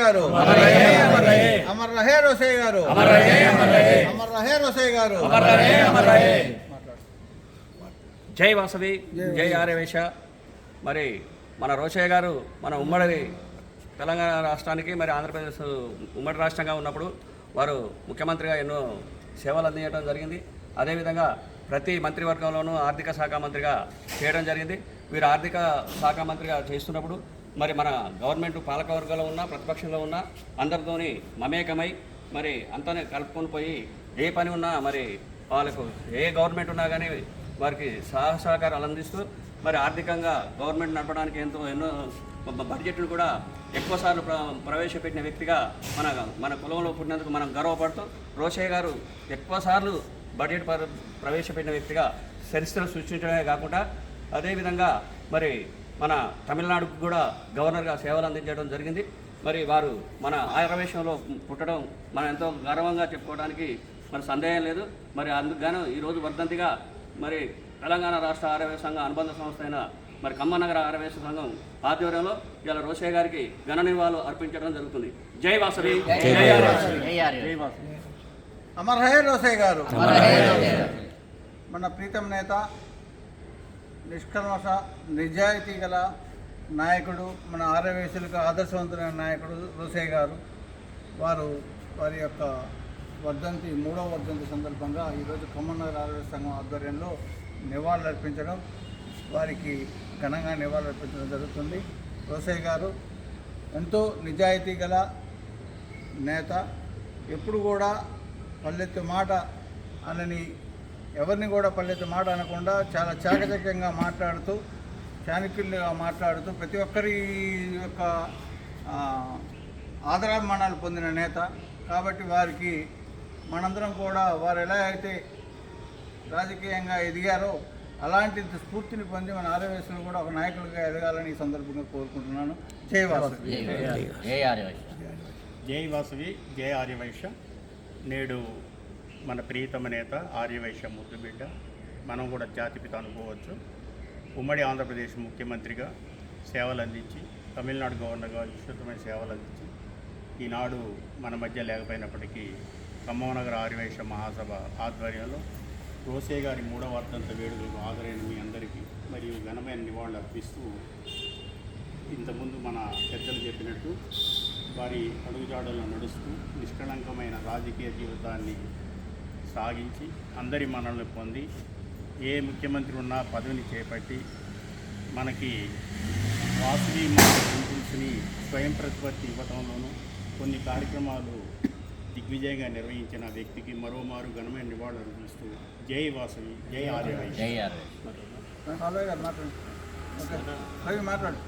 గారు అమర్ రహే రోసే గారు అమర్ రహే రోసే గారు. జై వాసవి, జై ఆర్యవేశ. మరి మన రోషయ్య గారు మన ఉమ్మడి తెలంగాణ రాష్ట్రానికి మరి ఆంధ్రప్రదేశ్ ఉమ్మడి రాష్ట్రంగా ఉన్నప్పుడు వారు ముఖ్యమంత్రిగా ఎన్నో సేవలు అందించడం జరిగింది. అదేవిధంగా ప్రతి మంత్రివర్గంలోనూ ఆర్థిక శాఖ మంత్రిగా చేయడం జరిగింది. వీరు ఆర్థిక శాఖ మంత్రిగా చేస్తున్నప్పుడు మరి మన గవర్నమెంట్ పాలకవర్గంలో ఉన్న ప్రతిపక్షంలో ఉన్న అందరితోని మమేకమై మరి అంతనే కలుపుకొని పోయి ఏ పని ఉన్నా మరి వాళ్ళకు ఏ గవర్నమెంట్ ఉన్నా కానీ వారికి సహకారాలు అందిస్తూ మరి ఆర్థికంగా గవర్నమెంట్ నడపడానికి ఎన్నో బడ్జెట్ను కూడా ఎక్కువసార్లు ప్రవేశపెట్టిన వ్యక్తిగా మన కులంలో పుట్టినందుకు మనం గర్వపడుతూ రోషయ్య గారు ఎక్కువసార్లు బడ్జెట్ ప్రవేశపెట్టిన వ్యక్తిగా చరిత్ర సృష్టించడమే కాకుండా అదేవిధంగా మరి మన తమిళనాడుకు కూడా గవర్నర్గా సేవలు అందించడం జరిగింది. మరి వారు మన ఆర్యవేశంలో పుట్టడం మనం ఎంతో గర్వంగా చెప్పుకోవడానికి మరి సందేహం లేదు. మరి అందుకు ఈరోజు వర్ధంతిగా మరి తెలంగాణ రాష్ట్ర ఆర్యవేశ సంఘం అనుబంధ సంస్థ అయిన మరి ఖమ్మనగర ఆర్యవేశ సంఘం ఆధ్వర్యంలో ఇలా రోషయ్య గారికి ఘన నివాళులు అర్పించడం జరుగుతుంది. జై వాసవి, అమర్ రహే రోసే గారు. మన ప్రీతం నేత, నిష్కల్మష నిజాయితీ గల నాయకుడు, మన ఆర్యవేశులకు ఆదర్శవంతులైన నాయకుడు రోసే గారు. వారి యొక్క వర్ధంతి 3వ వర్ధంతి సందర్భంగా ఈరోజు ఖమ్మనగర ఆర్యవేశ సంఘం ఆధ్వర్యంలో నివాళులు అర్పించడం, వారికి ఘనంగా నివాళులు అర్పించడం జరుగుతుంది. రోసయ్య గారు ఎంతో నిజాయితీ గల నేత. ఎప్పుడు కూడా పల్లెత్తు మాట అనని, ఎవరిని కూడా పల్లెత్తు మాట అనకుండా చాలా చాకచక్యంగా మాట్లాడుతూ, చాణక్యులుగా మాట్లాడుతూ ప్రతి ఒక్కరి యొక్క ఆదరాభిమానాలు పొందిన నేత. కాబట్టి వారికి మనందరం కూడా వారు ఎలా అయితే రాజకీయంగా ఎదిగారో అలాంటి స్ఫూర్తిని పొంది మన ఆర్యవేశులు కూడా ఒక నాయకులుగా ఎదగాలని ఈ సందర్భంగా కోరుకుంటున్నాను. జై వాసవి, జై వాసవి, జై ఆర్యవైశ్య. నేడు మన ప్రియతమ నేత ఆర్యవైశ్య ముద్దుబిడ్డ, మనం కూడా జాతిపిత అనుకోవచ్చు. ఉమ్మడి ఆంధ్రప్రదేశ్ ముఖ్యమంత్రిగా సేవలు అందించి, తమిళనాడు గవర్నర్గా విస్తృతమైన సేవలు అందించి, ఈనాడు మన మధ్య లేకపోయినప్పటికీ ఖమ్మనగర ఆర్యవైశ్య మహాసభ ఆధ్వర్యంలో రోసయ్య గారి 3వ వర్ధంతి వేడుకలకు హాజరైన మీ అందరికీ మరియు ఘనమైన నివాళులు అర్పిస్తూ, ఇంతకుముందు మన పెద్దలు చెప్పినట్టు వారి అడుగుజాడల్లో నడుస్తూ నిష్కళంకమైన రాజకీయ జీవితాన్ని సాగించి అందరి మనల్ని పొంది ఏ ముఖ్యమంత్రి ఉన్నా పదవిని చేపట్టి మనకి వాసవి టెంపుల్స్ని స్వయం ప్రతిపత్తి ఇవ్వటంలోనూ కొన్ని కార్యక్రమాలు దిగ్విజయంగా నిర్వహించిన వ్యక్తికి మరోమారు ఘనమైన నివాళులు అర్పిస్తూ జై వాసవి, జై ఆర్యవైశ్య. మాట్లాడు.